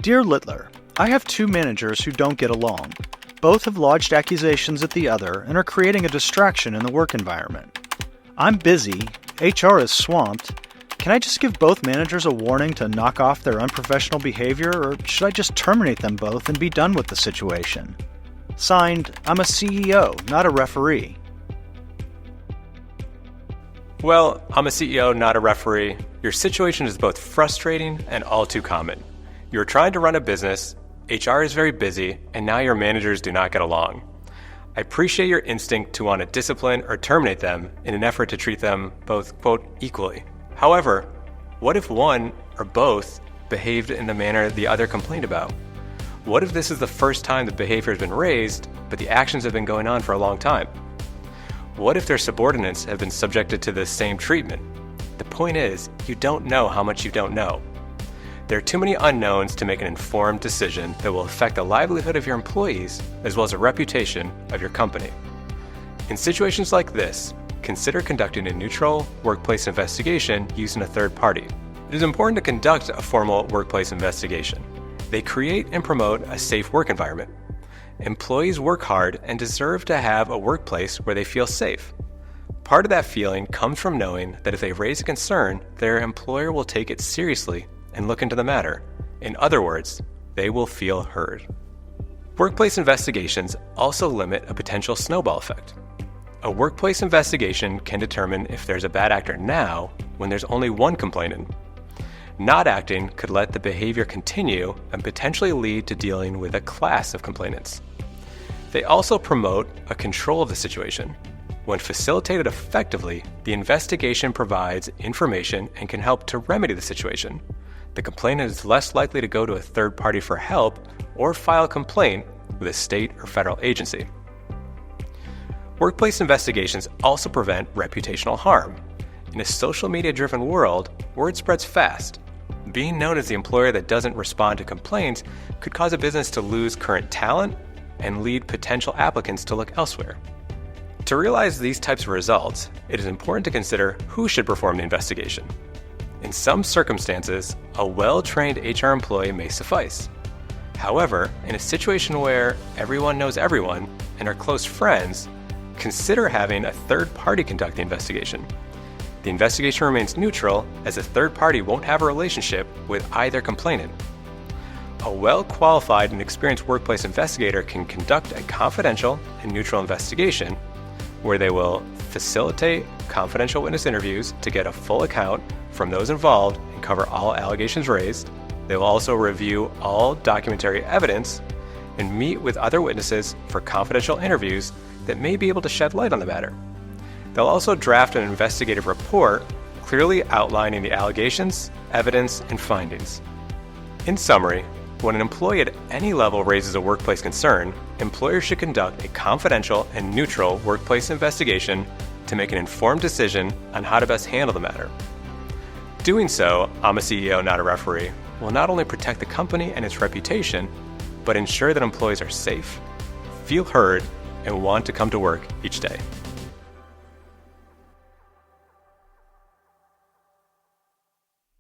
Dear Littler, I have two managers who don't get along. Both have lodged accusations at the other and are creating a distraction in the work environment. I'm busy, HR is swamped. Can I just give both managers a warning to knock off their unprofessional behavior, or should I just terminate them both and be done with the situation? Signed, I'm a CEO, not a referee. Well, I'm a CEO, not a referee. Your situation is both frustrating and all too common. You're trying to run a business, HR is very busy, and now your managers do not get along. I appreciate your instinct to want to discipline or terminate them in an effort to treat them both, quote, equally. However, what if one or both behaved in the manner the other complained about? What if this is the first time the behavior has been raised, but the actions have been going on for a long time? What if their subordinates have been subjected to the same treatment? The point is, you don't know how much you don't know. There are too many unknowns to make an informed decision that will affect the livelihood of your employees as well as the reputation of your company. In situations like this, consider conducting a neutral workplace investigation using a third party. It is important to conduct a formal workplace investigation. They create and promote a safe work environment. Employees work hard and deserve to have a workplace where they feel safe. Part of that feeling comes from knowing that if they raise a concern, their employer will take it seriously and look into the matter. In other words, they will feel heard. Workplace investigations also limit a potential snowball effect. A workplace investigation can determine if there's a bad actor now when there's only one complainant. Not acting could let the behavior continue and potentially lead to dealing with a class of complainants. They also promote a control of the situation. When facilitated effectively, the investigation provides information and can help to remedy the situation. The complainant is less likely to go to a third party for help or file a complaint with a state or federal agency. Workplace investigations also prevent reputational harm. In a social media-driven world, word spreads fast. Being known as the employer that doesn't respond to complaints could cause a business to lose current talent and lead potential applicants to look elsewhere. To realize these types of results, it is important to consider who should perform the investigation. In some circumstances, a well-trained HR employee may suffice. However, in a situation where everyone knows everyone and are close friends, consider having a third party conduct the investigation. The investigation remains neutral as a third party won't have a relationship with either complainant. A well-qualified and experienced workplace investigator can conduct a confidential and neutral investigation where they will facilitate confidential witness interviews to get a full account from those involved and cover all allegations raised. They will also review all documentary evidence and meet with other witnesses for confidential interviews that may be able to shed light on the matter. They'll also draft an investigative report clearly outlining the allegations, evidence, and findings. In summary, when an employee at any level raises a workplace concern, employers should conduct a confidential and neutral workplace investigation to make an informed decision on how to best handle the matter. Doing so, I'm a CEO, not a referee, will not only protect the company and its reputation, but ensure that employees are safe, feel heard, and want to come to work each day.